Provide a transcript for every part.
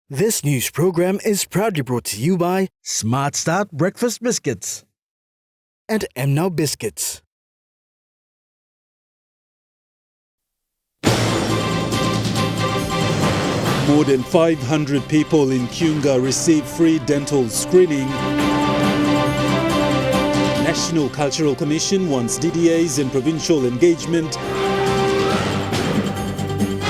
This news program is proudly brought to you by Smart Start Breakfast Biscuits and Now Biscuits. More than 500 people in Kiunga receive free dental screening. National Cultural Commission wants DDAs and provincial engagement.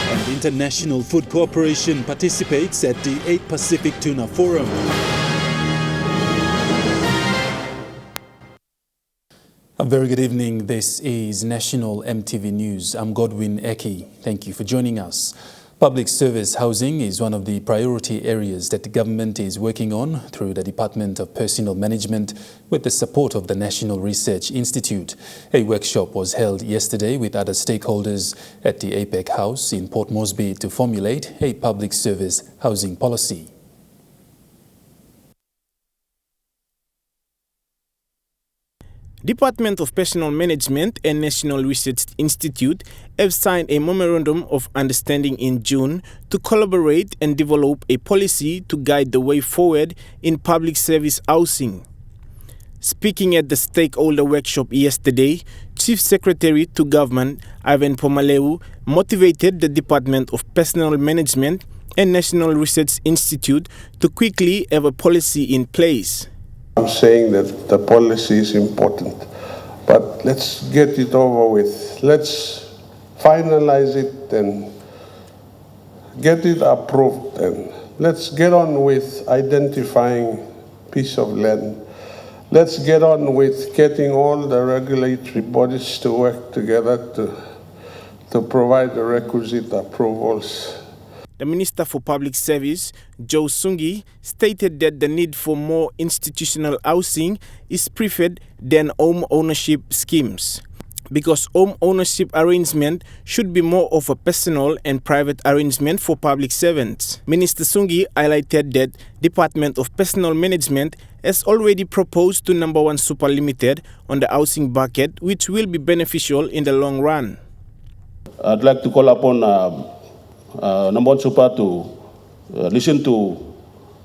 And International Food Cooperation participates at the 8th Pacific Tuna Forum. A very good evening. This is National EMTV News. I'm Godwin Eki. Thank you for joining us. Public service housing is one of the priority areas that the government is working on through the Department of Personnel Management with the support of the National Research Institute. A workshop was held yesterday with other stakeholders at the APEC House in Port Moresby to formulate a public service housing policy. Department of Personnel Management and National Research Institute have signed a memorandum of understanding in June to collaborate and develop a policy to guide the way forward in public service housing. Speaking at the stakeholder workshop yesterday, Chief Secretary to Government Ivan Pomaleu motivated the Department of Personnel Management and National Research Institute to quickly have a policy in place. I'm saying that the policy is important, but let's get it over with. Let's finalize it and get it approved, and let's get on with identifying piece of land. Let's get on with getting all the regulatory bodies to work together to provide the requisite approvals. The Minister for Public Service, Joe Sungi, stated that the need for more institutional housing is preferred than home ownership schemes, because home ownership arrangement should be more of a personal and private arrangement for public servants. Minister Sungi highlighted that Department of Personnel Management has already proposed to Number 1 Super Limited on the housing bucket, which will be beneficial in the long run. I'd like to call upon Number 1 Super to listen to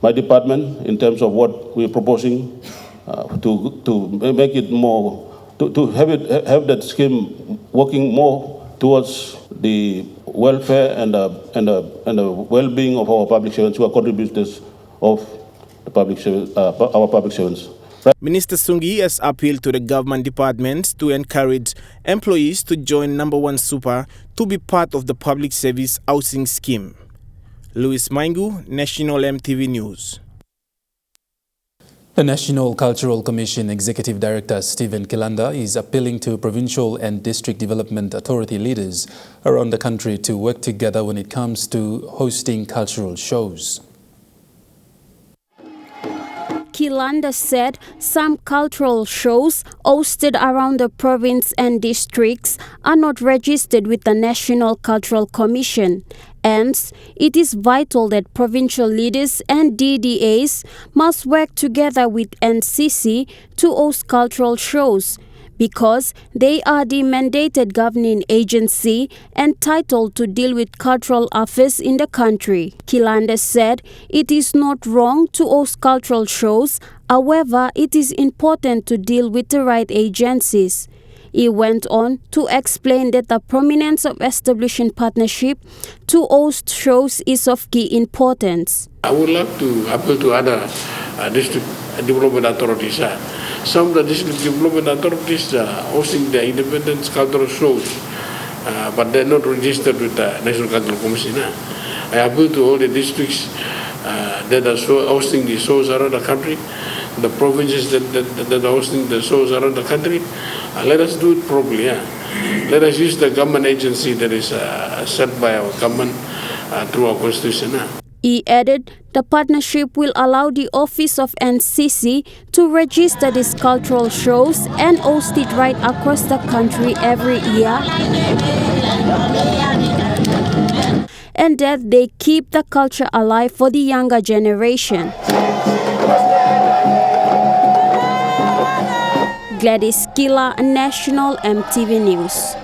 my department in terms of what we're proposing to make it more, to have that scheme working more towards the welfare and the well-being of our public servants who are contributors of the public our public servants. Minister Sungi has appealed to the government departments to encourage employees to join Number 1 Super to be part of the public service housing scheme. Louis Maingu, National EMTV News. The National Cultural Commission Executive Director Stephen Kilanda is appealing to provincial and district development authority leaders around the country to work together when it comes to hosting cultural shows. Kilanda said some cultural shows hosted around the province and districts are not registered with the National Cultural Commission. Hence, it is vital that provincial leaders and DDAs must work together with NCC to host cultural shows, because they are the mandated governing agency entitled to deal with cultural affairs in the country. Kilanda said it is not wrong to host cultural shows, however, it is important to deal with the right agencies. He went on to explain that the prominence of establishing partnership to host shows is of key importance. I would like to appeal to other district development authorities. Some of the district development authorities are hosting the independent cultural shows, but they're not registered with the National Cultural Commission. I appeal to all the districts that are hosting the shows around the country, the provinces that are hosting the shows around the country. Let us do it properly. Let us use the government agency that is set by our government through our constitution. He added the partnership will allow the Office of NCC to register these cultural shows and host it right across the country every year, and that they keep the culture alive for the younger generation. Gladys Kila, National EMTV News.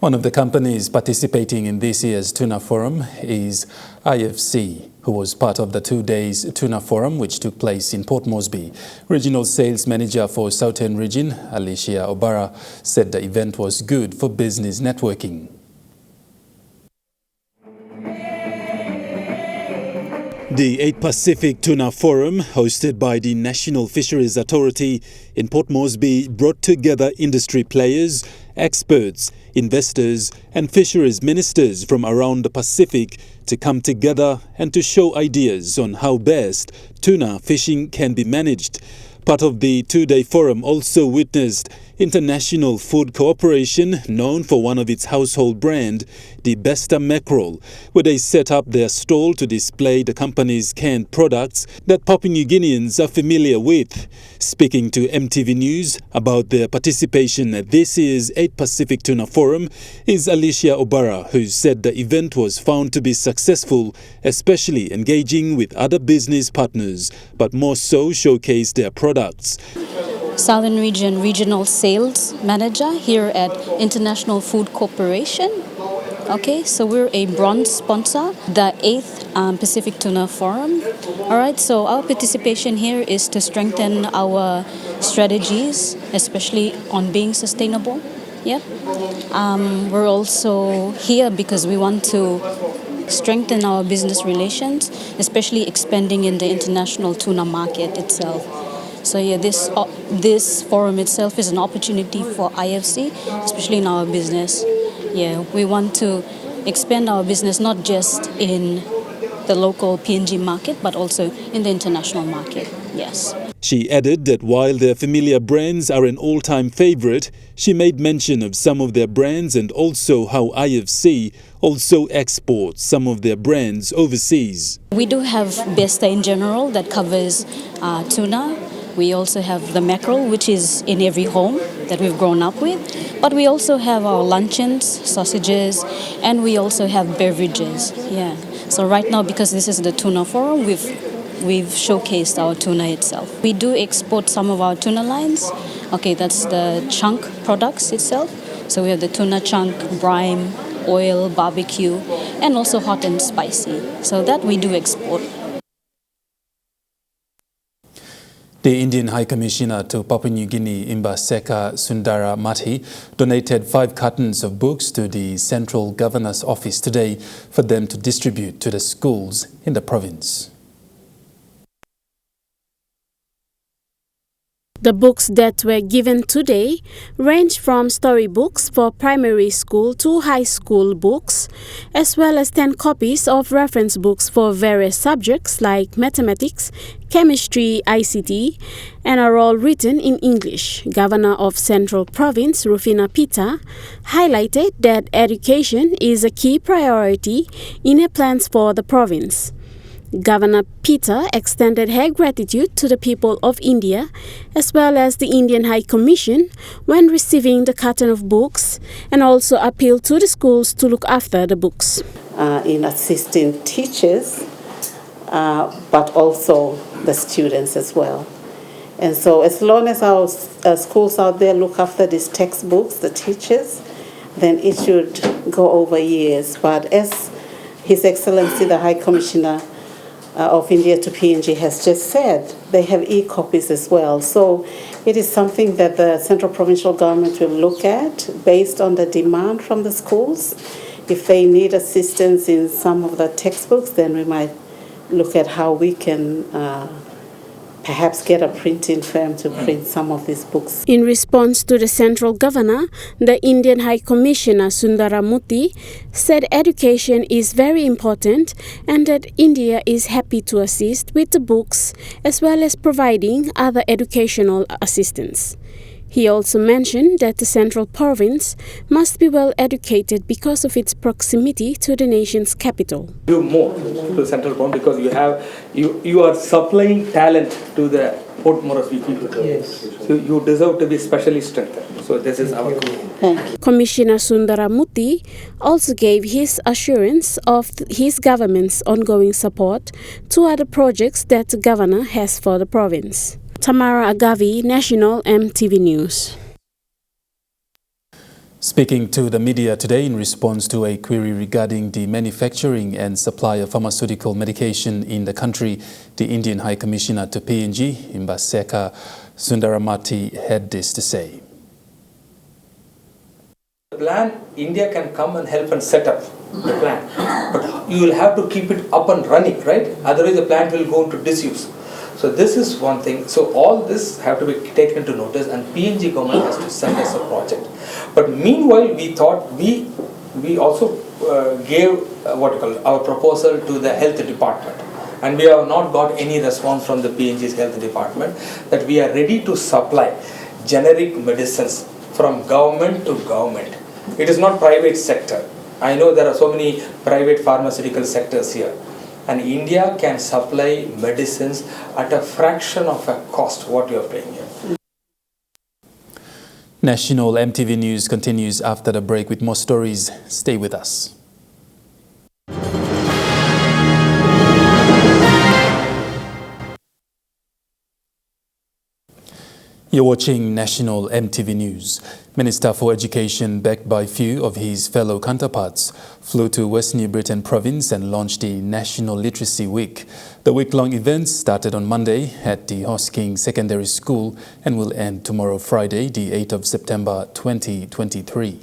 One of the companies participating in this year's Tuna Forum is IFC, who was part of the 2 days Tuna Forum, which took place in Port Moresby. Regional Sales Manager for Southern Region, Alicia Obara, said the event was good for business networking. The 8 Pacific Tuna Forum, hosted by the National Fisheries Authority in Port Moresby, brought together industry players, experts, investors and fisheries ministers from around the Pacific to come together and to show ideas on how best tuna fishing can be managed. Part of the 2-day forum also witnessed International Food Corporation, known for one of its household brand, the Besta Mackerel, where they set up their stall to display the company's canned products that Papua New Guineans are familiar with. Speaking to EMTV News about their participation at this year's 8 Pacific Tuna Forum is Alicia Obara, who said the event was found to be successful, especially engaging with other business partners, but more so showcased their products. Southern Region Regional Sales Manager here at International Food Corporation. Okay, so we're a bronze sponsor, the 8th Pacific Tuna Forum. All right, so our participation here is to strengthen our strategies, especially on being sustainable. Yeah. We're also here because we want to strengthen our business relations, especially expanding in the international tuna market itself. So yeah, this forum itself is an opportunity for IFC, especially in our business. Yeah, we want to expand our business not just in the local PNG market, but also in the international market. Yes. She added that while their familiar brands are an all-time favorite, she made mention of some of their brands and also how IFC also exports some of their brands overseas. We do have Besta in general that covers tuna. We also have the mackerel, which is in every home that we've grown up with. But we also have our luncheons, sausages, and we also have beverages. Yeah. So right now, because this is the Tuna Forum, we've showcased our tuna itself. We do export some of our tuna lines. Okay, that's the chunk products itself. So we have the tuna chunk, brine, oil, barbecue, and also hot and spicy. So that we do export. The Indian High Commissioner to Papua New Guinea, Imbaseka Sundara Mati, donated 5 cartons of books to the Central Governor's Office today for them to distribute to the schools in the province. The books that were given today range from storybooks for primary school to high school books, as well as 10 copies of reference books for various subjects like mathematics, chemistry, ICT, and are all written in English. Governor of Central Province, Rufina Pita, highlighted that education is a key priority in her plans for the province. Governor Pita extended her gratitude to the people of India as well as the Indian High Commission when receiving the carton of books, and also appealed to the schools to look after the books. In assisting teachers, but also the students as well. And so as long as our schools out there look after these textbooks, the teachers, then it should go over years. But as His Excellency the High Commissioner of India to PNG has just said, they have e-copies as well. So it is something that the Central Provincial Government will look at based on the demand from the schools. If they need assistance in some of the textbooks, then we might look at how we can perhaps get a printing firm to print some of these books. In response to the central governor, the Indian High Commissioner Sundaramurthy said education is very important and that India is happy to assist with the books as well as providing other educational assistance. He also mentioned that the central province must be well educated because of its proximity to the nation's capital. Do more to the central province because you are supplying talent to the Port Moresby people. Yes. So you deserve to be specially strengthened. So this is our goal. Commissioner Sundaramurthy also gave his assurance of his government's ongoing support to other projects that the governor has for the province. Tamara Agavi, National EMTV News. Speaking to the media today in response to a query regarding the manufacturing and supply of pharmaceutical medication in the country, the Indian High Commissioner to PNG, Mbaseka Sundaramati, had this to say. The plan, India can come and help and set up the plan, but you will have to keep it up and running, right? Otherwise the plant will go into disuse. So this is one thing. So all this have to be taken into notice, and PNG government has to send us a project. But meanwhile, we thought we also gave our proposal to the health department, and we have not got any response from the PNG's health department that we are ready to supply generic medicines from government to government. It is not private sector. I know there are so many private pharmaceutical sectors here. And India can supply medicines at a fraction of a cost what you are paying here. National EMTV News continues after the break with more stories. Stay with us. You're watching National EMTV News. Minister for Education, backed by few of his fellow counterparts, flew to West New Britain province and launched the National Literacy Week. The week-long event started on Monday at the Hosking Secondary School and will end tomorrow, Friday, the 8th of September 2023.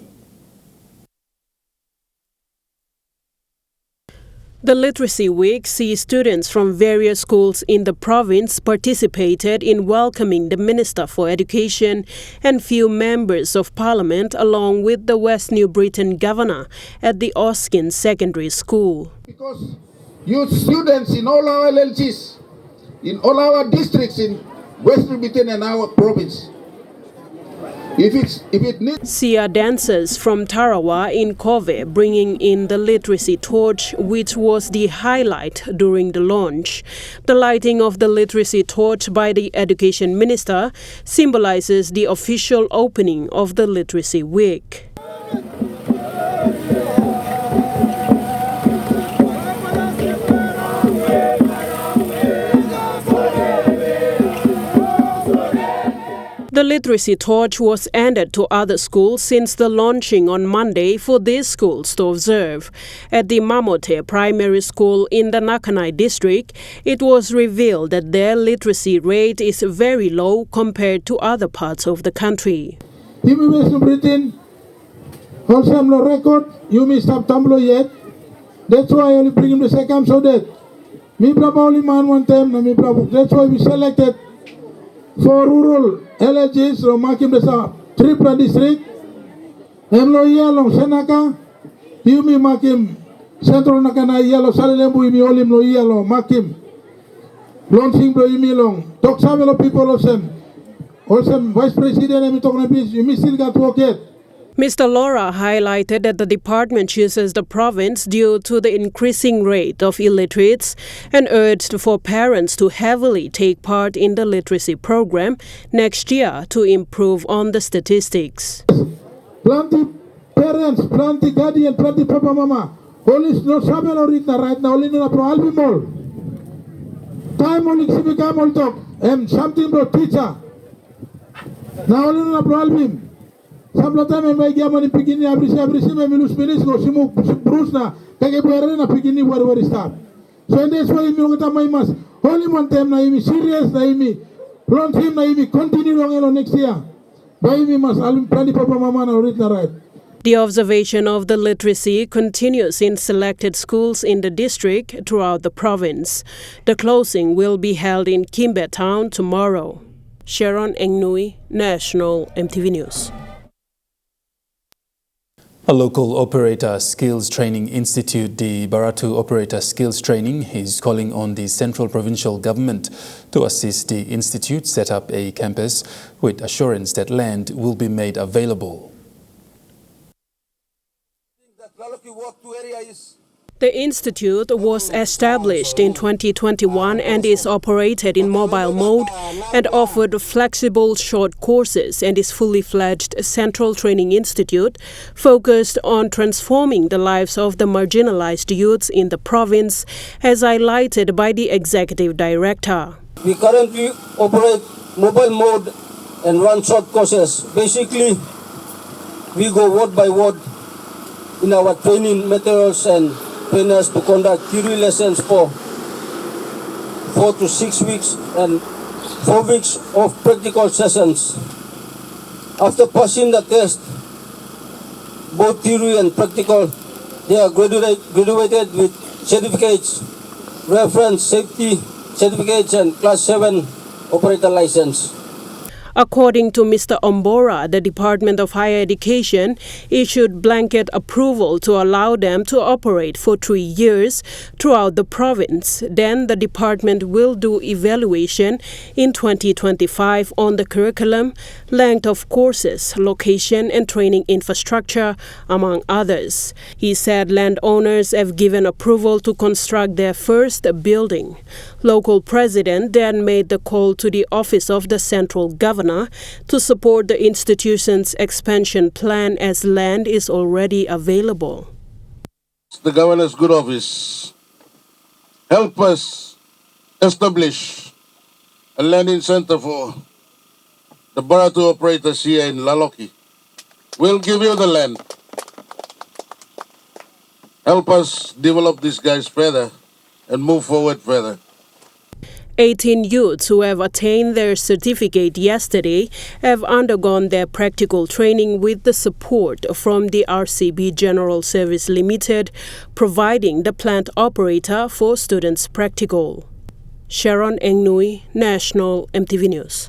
The Literacy Week sees students from various schools in the province participated in welcoming the Minister for Education and few members of Parliament along with the West New Britain Governor at the Hosking Secondary School. Because youth students in all our LLGs, in all our districts in West New Britain and our province, Sia dancers from Tarawa in Kove bringing in the literacy torch, which was the highlight during the launch. The lighting of the literacy torch by the Education Minister symbolizes the official opening of the Literacy Week. The literacy torch was handed to other schools since the launching on Monday for these schools to observe. At the Mamote Primary School in the Nakanai district, it was revealed that their literacy rate is very low compared to other parts of the country. West Britain, also no record, you may stop tumbler yet. That's why I only bring him the second so that me only man one time, that's why we selected for rural LGs, so makim desa triple district. Emlo yellow Senaka, you me makim central nakana yellow Salilembu imi olim lo yellow makim. Launching bro imi long. Talk some people also Vice President emi talk na bis, you me still got work yet. Mr. Laura highlighted that the department chooses the province due to the increasing rate of illiterates and urged for parents to heavily take part in the literacy program next year to improve on the statistics. Plenty parents, plenty guardian, plenty papa mama. Only no sabel or right now, only no pro albumol. Time only sibika mol talk. Something about teacher. Now only no pro album. Samlata me giamani pigini abrisi me milus milis go simu brusna kage buere na pigini where start. So that's why me ngata mai mas only one time na imi serious na imi long time na imi continue long next year. By me mas alim plani papa mama na written right. The observation of the literacy continues in selected schools in the district throughout the province. The closing will be held in Kimbe Town tomorrow. Sharon Engnui, National EMTV News. A local operator skills training institute, the Baratu Operator Skills Training, is calling on the central provincial government to assist the institute set up a campus with assurance that land will be made available. The institute was established in 2021 and is operated in mobile mode and offered flexible short courses and is fully fledged central training institute focused on transforming the lives of the marginalized youths in the province, as highlighted by the executive director. We currently operate mobile mode and run short courses. Basically, we go word by word in our training materials and trainers to conduct theory lessons for 4 to 6 weeks and 4 weeks of practical sessions. After passing the test, both theory and practical, they are graduated with certificates, reference safety certificates and Class 7 operator license. According to Mr. Ombora, the Department of Higher Education issued blanket approval to allow them to operate for 3 years throughout the province. Then the department will do evaluation in 2025 on the curriculum, length of courses, location and training infrastructure, among others. He said landowners have given approval to construct their first building. Local president then made the call to the office of the central governor to support the institution's expansion plan as land is already available. The governor's good office help us establish a landing center for the Baratu operators here in Laloki. We'll give you the land. Help us develop these guys further and move forward further. 18 youths who have attained their certificate yesterday have undergone their practical training with the support from the RCB General Service Limited, providing the plant operator for students' practical. Sharon Engnui, National EMTV News.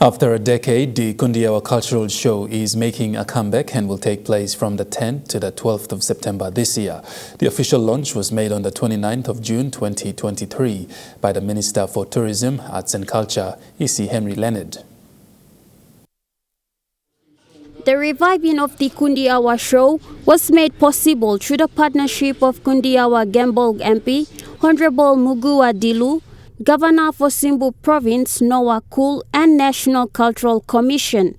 After a decade, the Kundiawa Cultural Show is making a comeback and will take place from the 10th to the 12th of September this year. The official launch was made on the 29th of June 2023 by the Minister for Tourism, Arts and Culture, E.C. Henry Leonard. The reviving of the Kundiawa show was made possible through the partnership of Kundiawa Gembong MP, Honorable Mugua Dilu, Governor for Simbu Province Noah Kul and National Cultural Commission.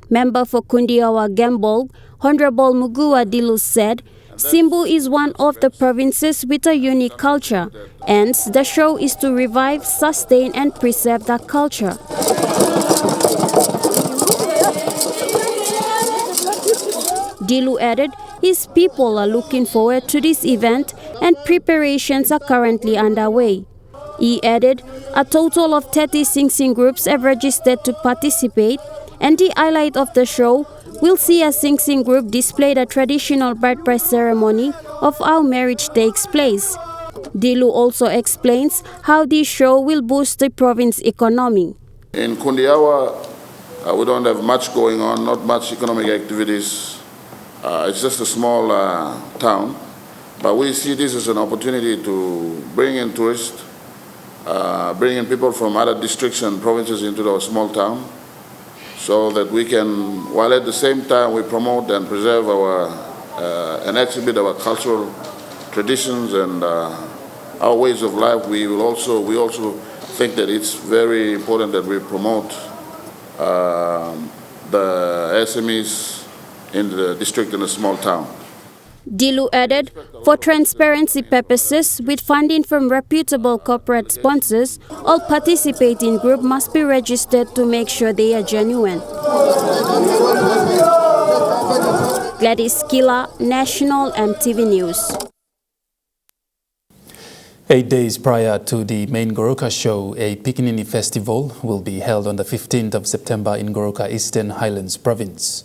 Member for Kundiawa Gembong, Honorable Mugua Dilu said, Simbu is one of the provinces with a unique culture, and the show is to revive, sustain and preserve that culture. Dilu added, his people are looking forward to this event and preparations are currently underway. He added, a total of 30 sing-sing groups have registered to participate, and the highlight of the show will see a sing-sing group display the traditional bride price ceremony of how marriage takes place. Dilu also explains how this show will boost the province economy. In Kundiawa, we don't have much going on, not much economic activities. It's just a small town, but we see this as an opportunity to bring in tourists, bring in people from other districts and provinces into our small town, so that we can, while at the same time we promote and preserve our and exhibit our cultural traditions and our ways of life. We also think that it's very important that we promote the SMEs in the district in a small town. Dilu added, for transparency purposes, with funding from reputable corporate sponsors, all participating groups must be registered to make sure they are genuine. Gladys Kila, National EMTV News. 8 days prior to the main Goroka show, a Pikinini festival will be held on the 15th of September in Goroka, Eastern Highlands Province.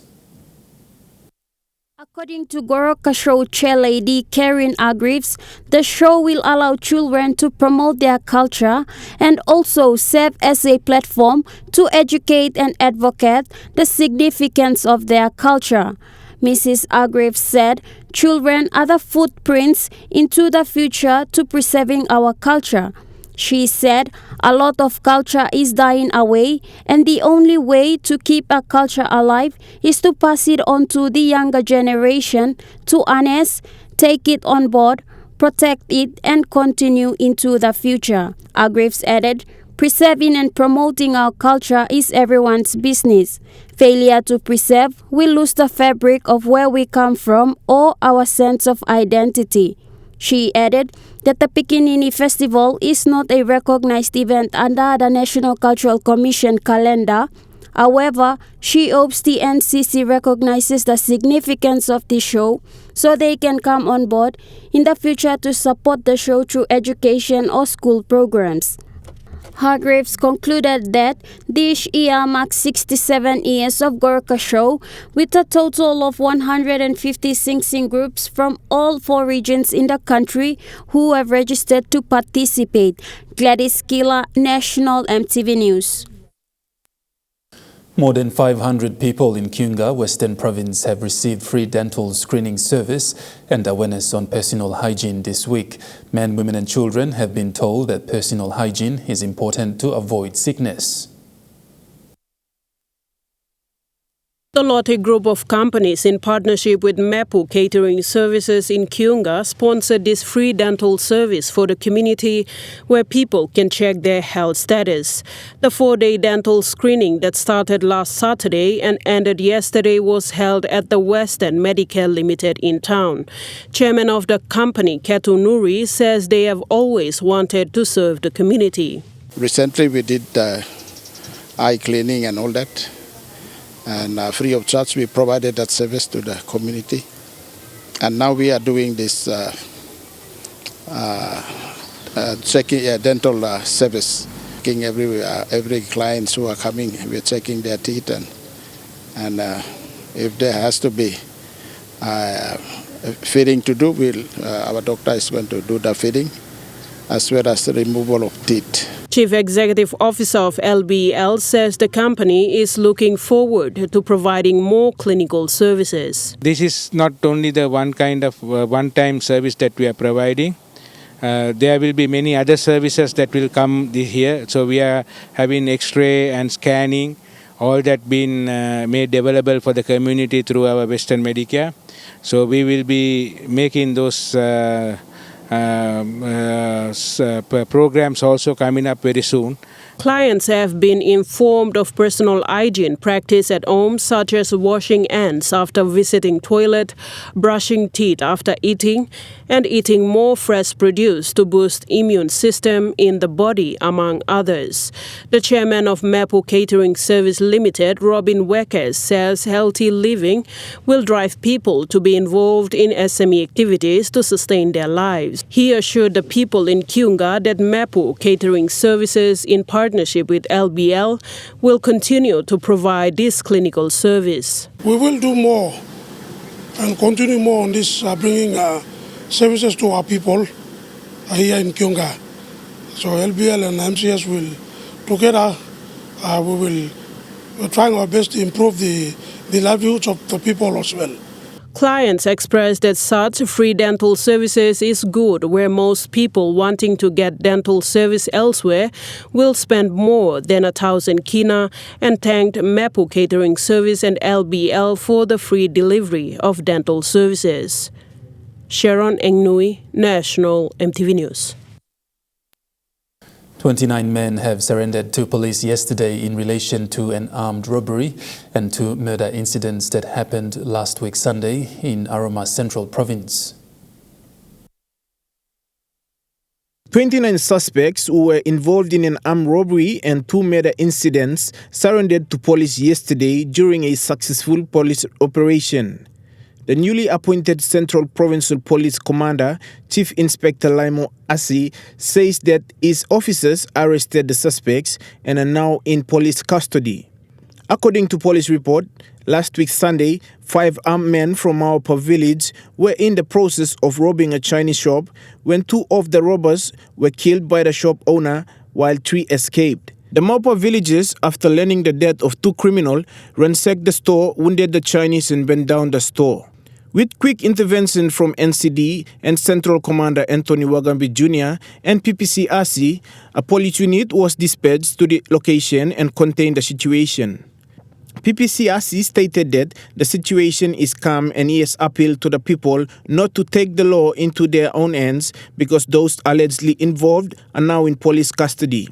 According to Goroka Show Chair Lady Karen Agrives, the show will allow children to promote their culture and also serve as a platform to educate and advocate the significance of their culture. Mrs. Agrives said, children are the footprints into the future to preserving our culture. She said, a lot of culture is dying away, and the only way to keep a culture alive is to pass it on to the younger generation to harness, take it on board, protect it, and continue into the future. Agrives added, preserving and promoting our culture is everyone's business. Failure to preserve will lose the fabric of where we come from or our sense of identity. She added that the Pikinini Festival is not a recognized event under the National Cultural Commission calendar. However, she hopes the NCC recognizes the significance of the show so they can come on board in the future to support the show through education or school programs. Hargreaves concluded that this year marks 67 years of Gorkha Show, with a total of 150 sing groups from all 4 regions in the country who have registered to participate. Gladys Kila, National EMTV News. More than 500 people in Kiunga, Western Province, have received free dental screening service and awareness on personal hygiene this week. Men, women and children have been told that personal hygiene is important to avoid sickness. The Lotte Group of companies, in partnership with Mepu Catering Services in Kiunga, sponsored this free dental service for the community where people can check their health status. The 4-day dental screening that started last Saturday and ended yesterday was held at the Western Medicare Limited in town. Chairman of the company, Ketu Nuri, says they have always wanted to serve the community. Recently we did eye cleaning and all that. And free of charge, we provided that service to the community. And now we are doing this checking dental service. Checking every client who are coming, we're checking their teeth, and if there has to be feeding to do, our doctor is going to do the feeding as well as the removal of teeth. Chief Executive Officer of LBL says the company is looking forward to providing more clinical services. This is not only the one kind of one-time service that we are providing. There will be many other services that will come this year. So we are having X-ray and scanning, all that been made available for the community through our Western Medicare. So we will be making those programs also coming up very soon. Clients have been informed of personal hygiene practice at home, such as washing hands after visiting toilet, brushing teeth after eating, and eating more fresh produce to boost immune system in the body, among others. The chairman of Mepu Catering Service Limited, Robin Weckers, says healthy living will drive people to be involved in SME activities to sustain their lives. He assured the people in Kiunga that Mepu Catering Services, in partnership with LBL, will continue to provide this clinical service. We will do more and continue more on this, bringing services to our people here in Kiunga. So LBL and MCS will together, we're trying our best to improve the livelihoods of the people as well. Clients expressed that such free dental services is good, where most people wanting to get dental service elsewhere will spend more than 1,000 kina, and thanked Mepu Catering Service and LBL for the free delivery of dental services. Sharon Engnui, National EMTV News. 29 men have surrendered to police yesterday in relation to an armed robbery and 2 murder incidents that happened last week Sunday in Aroma Central Province. 29 suspects who were involved in an armed robbery and 2 murder incidents surrendered to police yesterday during a successful police operation. The newly appointed Central Provincial Police Commander, Chief Inspector Laimo Asi, says that his officers arrested the suspects and are now in police custody. According to police report, last week Sunday, 5 armed men from Maupa village were in the process of robbing a Chinese shop when 2 of the robbers were killed by the shop owner while 3 escaped. The Maupa villagers, after learning the death of 2 criminals, ransacked the store, wounded the Chinese and burned down the store. With quick intervention from NCD and Central Commander Anthony Wagambi Jr. and PPCRC, a police unit was dispatched to the location and contained the situation. PPCRC stated that the situation is calm and he has appealed to the people not to take the law into their own hands because those allegedly involved are now in police custody.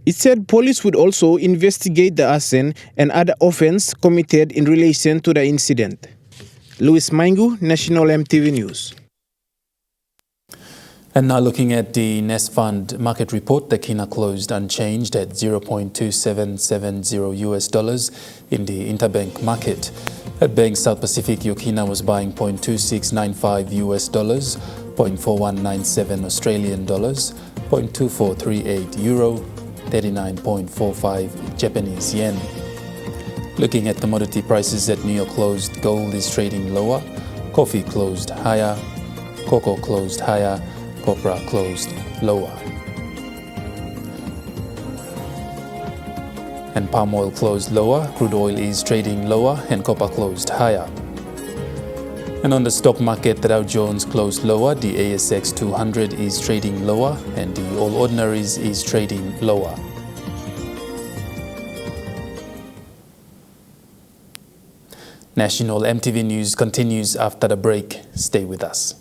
It said police would also investigate the arson and other offences committed in relation to the incident. Louis Maingu, National EMTV News. And now looking at the Nest Fund market report, the Kina closed unchanged at $0.2770 US in the interbank market. At Bank South Pacific, Kina was buying $0.2695 US, $0.4197 Australian dollars, $0.2438 euro, 39.45 Japanese yen. Looking at commodity prices at New York closed, gold is trading lower, coffee closed higher, cocoa closed higher, copra closed lower. And palm oil closed lower, crude oil is trading lower, and copper closed higher. And on the stock market, the Dow Jones closed lower, the ASX 200 is trading lower, and the All Ordinaries is trading lower. National EMTV News continues after the break. Stay with us.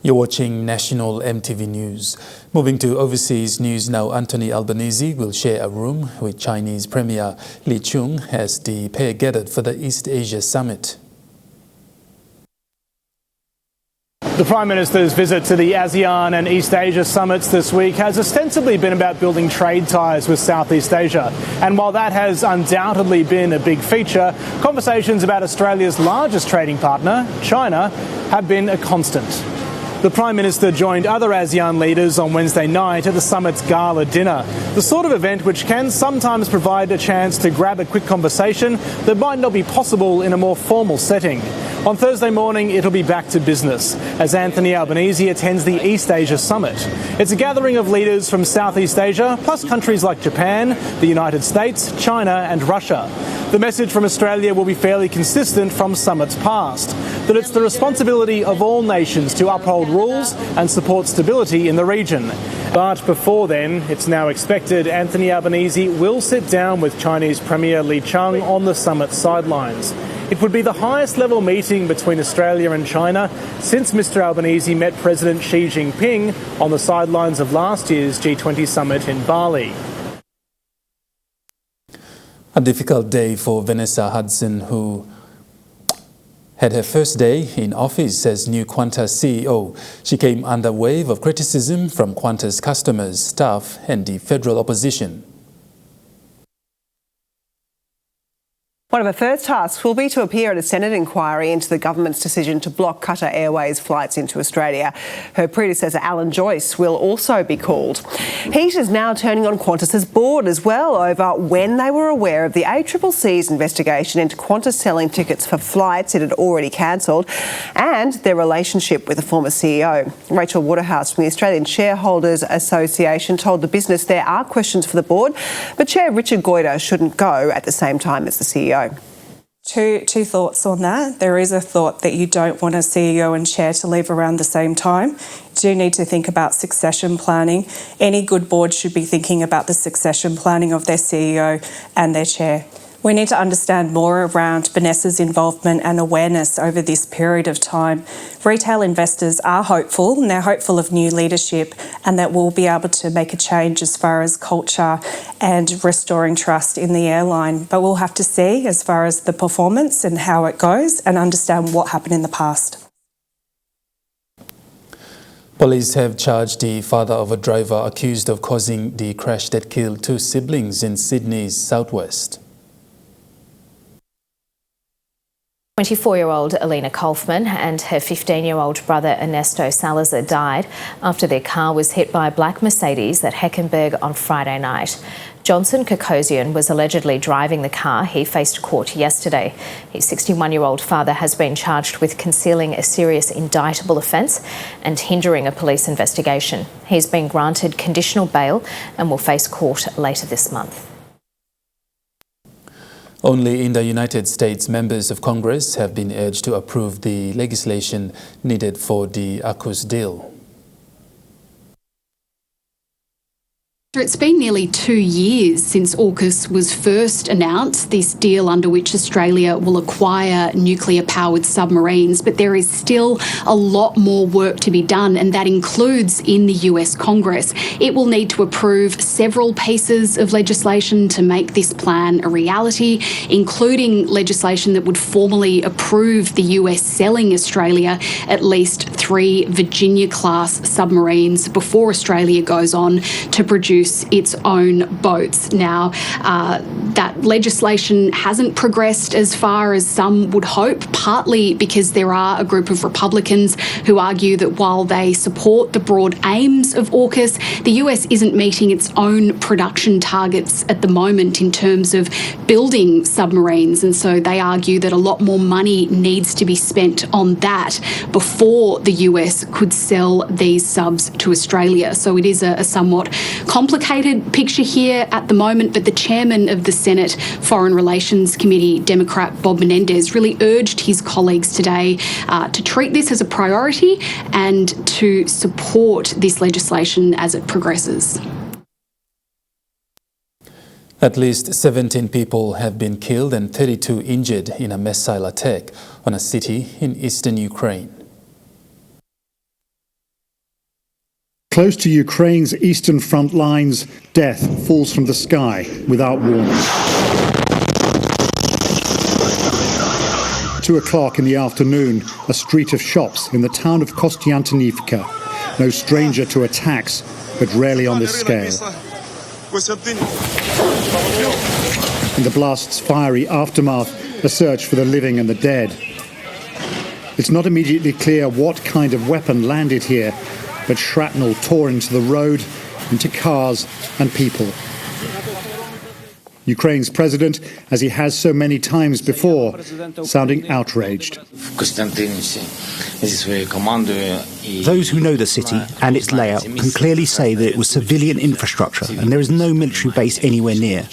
You're watching National EMTV News. Moving to overseas news now, Anthony Albanese will share a room with Chinese Premier Li Qiang as the pair gathered for the East Asia Summit. The Prime Minister's visit to the ASEAN and East Asia summits this week has ostensibly been about building trade ties with Southeast Asia. And while that has undoubtedly been a big feature, conversations about Australia's largest trading partner, China, have been a constant. The Prime Minister joined other ASEAN leaders on Wednesday night at the summit's gala dinner, the sort of event which can sometimes provide a chance to grab a quick conversation that might not be possible in a more formal setting. On Thursday morning, it'll be back to business as Anthony Albanese attends the East Asia Summit. It's a gathering of leaders from Southeast Asia, plus countries like Japan, the United States, China and Russia. The message from Australia will be fairly consistent from summits past, that it's the responsibility of all nations to uphold rules and support stability in the region. But before then, it's now expected Anthony Albanese will sit down with Chinese Premier Li Qiang on the summit sidelines. It would be the highest level meeting between Australia and China since Mr Albanese met President Xi Jinping on the sidelines of last year's G20 summit in Bali. A difficult day for Vanessa Hudson, who had her first day in office as new Qantas CEO. She came under a wave of criticism from Qantas customers, staff and the federal opposition. One of her first tasks will be to appear at a Senate inquiry into the government's decision to block Qatar Airways flights into Australia. Her predecessor, Alan Joyce, will also be called. Heat is now turning on Qantas's board as well over when they were aware of the ACCC's investigation into Qantas selling tickets for flights it had already cancelled and their relationship with the former CEO. Rachel Waterhouse from the Australian Shareholders Association told the business there are questions for the board, but Chair Richard Goyder shouldn't go at the same time as the CEO. Two thoughts on that. There is a thought that you don't want a CEO and chair to leave around the same time. You do need to think about succession planning. Any good board should be thinking about the succession planning of their CEO and their chair. We need to understand more around Vanessa's involvement and awareness over this period of time. Retail investors are hopeful, and they're hopeful of new leadership and that we'll be able to make a change as far as culture and restoring trust in the airline. But we'll have to see as far as the performance and how it goes and understand what happened in the past. Police have charged the father of a driver accused of causing the crash that killed two siblings in Sydney's southwest. 24-year-old Alina Kaufman and her 15-year-old brother Ernesto Salazar died after their car was hit by a black Mercedes at Heckenberg on Friday night. Johnson Kokosian was allegedly driving the car. He faced court yesterday. His 61-year-old father has been charged with concealing a serious indictable offence and hindering a police investigation. He's been granted conditional bail and will face court later this month. Only in the United States, members of Congress have been urged to approve the legislation needed for the AUKUS deal. It's been nearly 2 years since AUKUS was first announced, this deal under which Australia will acquire nuclear-powered submarines, but there is still a lot more work to be done, and that includes in the US Congress. It will need to approve several pieces of legislation to make this plan a reality, including legislation that would formally approve the US selling Australia at least 3 Virginia-class submarines before Australia goes on to produce its own boats. Now, that legislation hasn't progressed as far as some would hope, partly because there are a group of Republicans who argue that while they support the broad aims of AUKUS, the US isn't meeting its own production targets at the moment in terms of building submarines, and so they argue that a lot more money needs to be spent on that before the US could sell these subs to Australia. So it is a somewhat complicated picture here at the moment, but the chairman of the Senate Foreign Relations Committee, Democrat Bob Menendez, really urged his colleagues today to treat this as a priority and to support this legislation as it progresses. At least 17 people have been killed and 32 injured in a missile attack on a city in eastern Ukraine. Close to Ukraine's eastern front lines, death falls from the sky without warning. 2 o'clock in the afternoon, a street of shops in the town of Kostiantynivka. No stranger to attacks, but rarely on this scale. In the blast's fiery aftermath, a search for the living and the dead. It's not immediately clear what kind of weapon landed here, but shrapnel tore into the road, into cars and people. Ukraine's president, as he has so many times before, sounding outraged. Those who know the city and its layout can clearly say that it was civilian infrastructure and there is no military base anywhere near.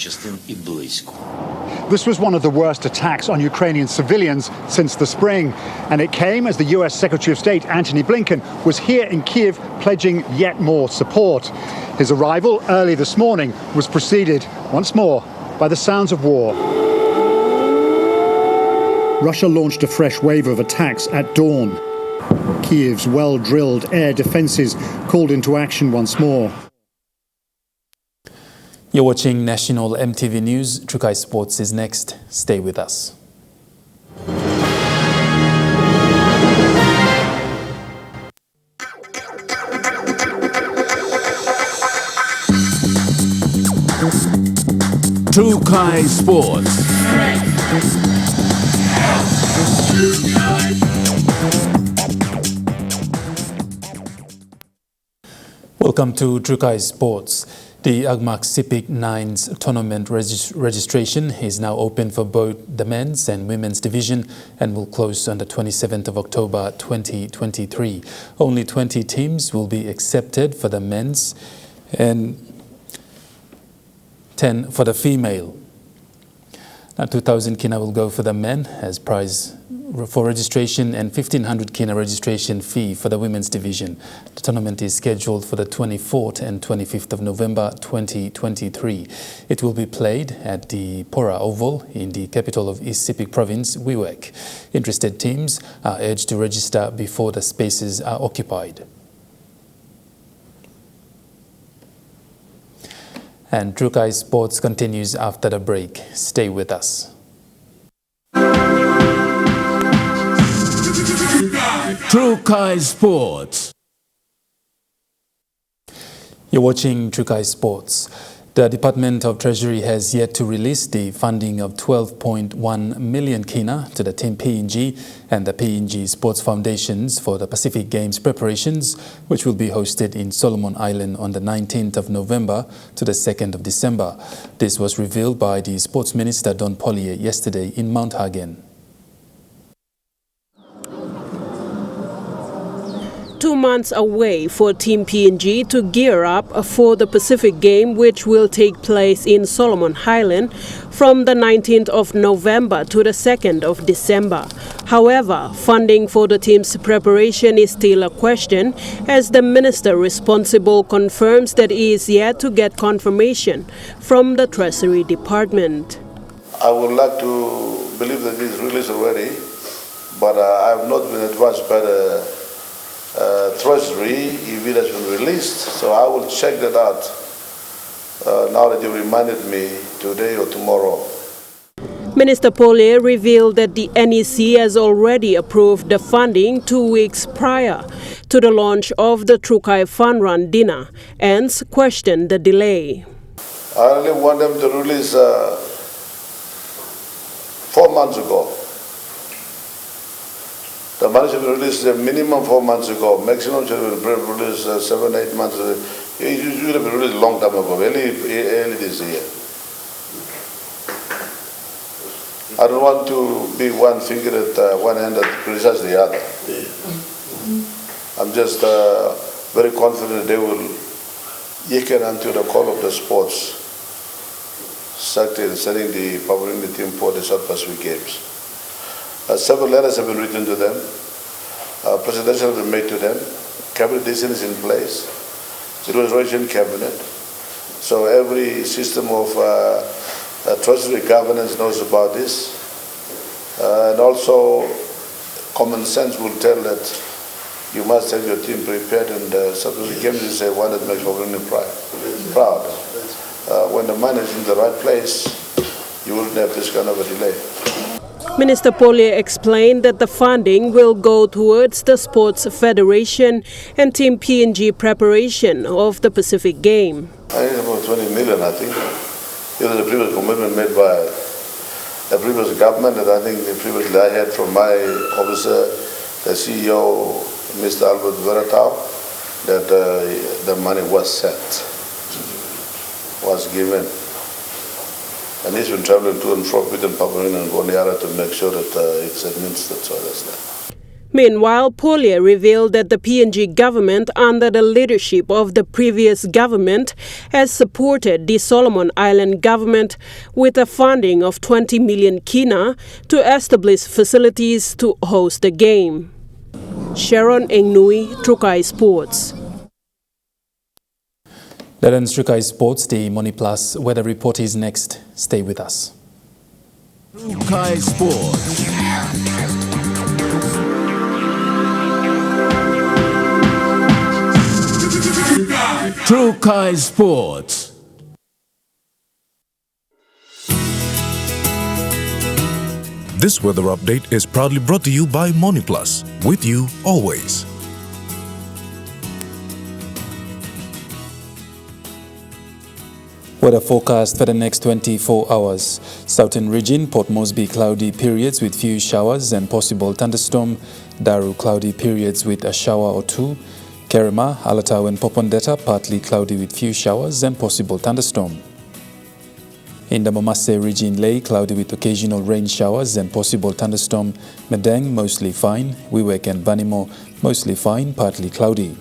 This was one of the worst attacks on Ukrainian civilians since the spring, and it came as the US Secretary of State Antony Blinken was here in Kyiv pledging yet more support. His arrival early this morning was preceded once more by the sounds of war. Russia launched a fresh wave of attacks at dawn. Kyiv's well-drilled air defences called into action once more. You're watching National EMTV News. Trukai Sports is next. Stay with us. Trukai Sports. Welcome to Trukai Sports. The Agmak Sipik Nines tournament registration is now open for both the men's and women's division and will close on the 27th of October 2023. Only 20 teams will be accepted for the men's and 10 for the female. Now 2,000 kina will go for the men as prize for registration and 1,500 kina registration fee for the women's division. The tournament is scheduled for the 24th and 25th of November 2023. It will be played at the Pora Oval in the capital of East Sepik Province, Wewak. Interested teams are urged to register before the spaces are occupied. And Trukai Sports continues after the break. Stay with us. Trukai Sports. You're watching Trukai Sports. The Department of Treasury has yet to release the funding of 12.1 million kina to the Team PNG and the PNG Sports Foundations for the Pacific Games preparations, which will be hosted in Solomon Island on the 19th of November to the 2nd of December. This was revealed by the Sports Minister Don Pollier yesterday in Mount Hagen. 2 months away for Team PNG to gear up for the Pacific Game, which will take place in Solomon Island from the 19th of November to the 2nd of December. However, funding for the team's preparation is still a question, as the minister responsible confirms that he is yet to get confirmation from the Treasury Department. I would like to believe that it is released already, but I have not been advised by the Treasury if it has been released, so I will check that out now that you reminded me today or tomorrow. Minister Pollier revealed that the NEC has already approved the funding 2 weeks prior to the launch of the Trukai Fun Run dinner and questioned the delay. I only want them to release 4 months ago. The money should be released minimum 4 months ago. Maximum should be released 7, 8 months ago. It should have been released a long time ago, early this year. I don't want to be one finger at one hand that criticizes the other. I'm just very confident they will yicken unto the call of the sports sector, setting the powering the team for the South Pacific Games. Several letters have been written to them. Presentation has been made to them. Cabinet decision is in place. It was raised in cabinet. So every system of treasury governance knows about this. And also common sense will tell that you must have your team prepared, and South Pacific Games is one that makes Oklahoma proud. When the money is in the right place, you wouldn't have this kind of a delay. Minister Pollier explained that the funding will go towards the Sports Federation and Team PNG preparation of the Pacific Game. I think about 20 million, I think. It was a previous commitment made by the previous government, and I think previously I had from my officer, the CEO, Mr. Albert Veratau, that the money was sent, was given. And he's been traveling to and fro between Papua and Goniara to make sure that it's administered. So that's that. Meanwhile, Pollier revealed that the PNG government, under the leadership of the previous government, has supported the Solomon Island government with a funding of 20 million kina to establish facilities to host the game. Sharon Engnui, Trukai Sports. That ends Trukai Sports. The Money Plus weather report is next. Stay with us. Trukai Sports. Trukai Sports. This weather update is proudly brought to you by Money Plus. With you always. Weather forecast for the next 24 hours. Southern region, Port Moresby cloudy periods with few showers and possible thunderstorm. Daru cloudy periods with a shower or two. Kerema, Alatau and Popondetta partly cloudy with few showers and possible thunderstorm. In the Mamase region, Ley cloudy with occasional rain showers and possible thunderstorm. Medang mostly fine. Wewak and Vanimo mostly fine, partly cloudy.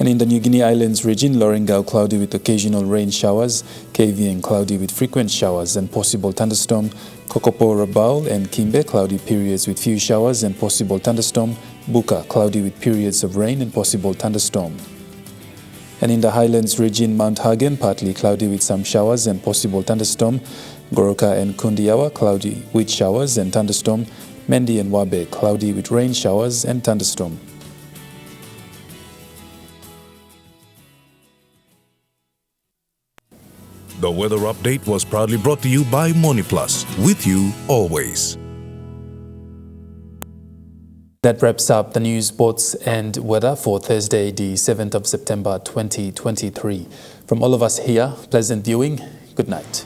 And in the New Guinea Islands region, Lorengau cloudy with occasional rain showers, KVN cloudy with frequent showers and possible thunderstorm, Kokopo, Rabaul and Kimbe cloudy periods with few showers and possible thunderstorm, Buka cloudy with periods of rain and possible thunderstorm. And in the Highlands region, Mount Hagen partly cloudy with some showers and possible thunderstorm, Goroka and Kundiawa cloudy with showers and thunderstorm, Mendi and Wabe cloudy with rain showers and thunderstorm. The weather update was proudly brought to you by Money Plus. With you always. That wraps up the news, sports and weather for Thursday, the 7th of September 2023. From all of us here, pleasant viewing. Good night.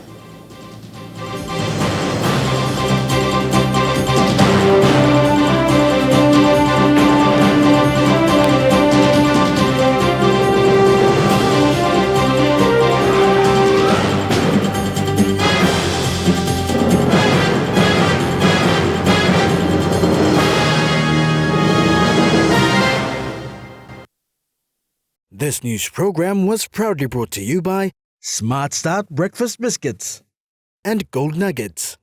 This news program was proudly brought to you by Smart Start Breakfast Biscuits and Gold Nuggets.